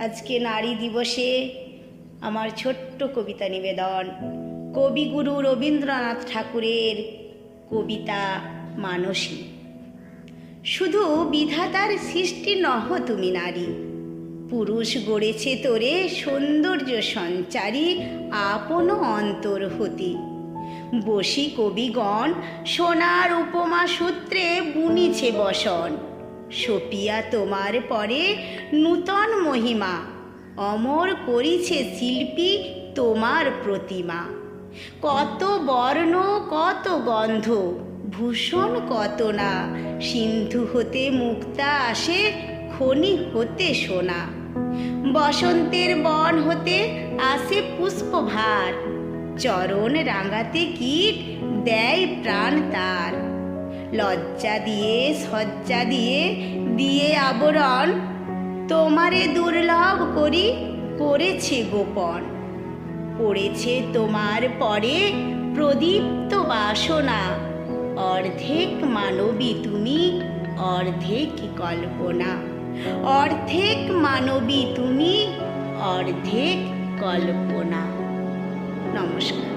আজকে নারী দিবসে আমার ছোট্ট কবিতা নিবেদন কবিগুরু রবীন্দ্রনাথ ঠাকুরের কবিতা মানসী। শুধু বিধাতার সৃষ্টি নহ তুমি নারী, পুরুষ গড়েছে তোরে সৌন্দর্য সঞ্চারী আপন অন্তর হতে। বসি কবিগণ সোনার উপমা সূত্রে বুনিছে বসন, সপিয়া তোমার পরে নূতন মহিমা, অমর করিছে শিল্পী তোমার প্রতিমা। কত বর্ণ কত গন্ধ, ভূষণ কত না, সিন্ধু হতে মুক্তা আসে, খনি হতে সোনা। বসন্তের বন হতে আসে পুষ্পভার, চরণ রাঙাতে কীট দেয় প্রাণ তার। লজ্জা দিয়ে সজ্জা দিয়ে দিয়ে আবরণ, তোমারে দুর্লভ করি করেছে গোপন। পড়েছে তোমার পরে প্রদীপ্ত বাসনা, অর্ধেক মানবী তুমি অর্ধেক কল্পনা। অর্ধেক মানবী তুমি অর্ধেক কল্পনা। নমস্কার।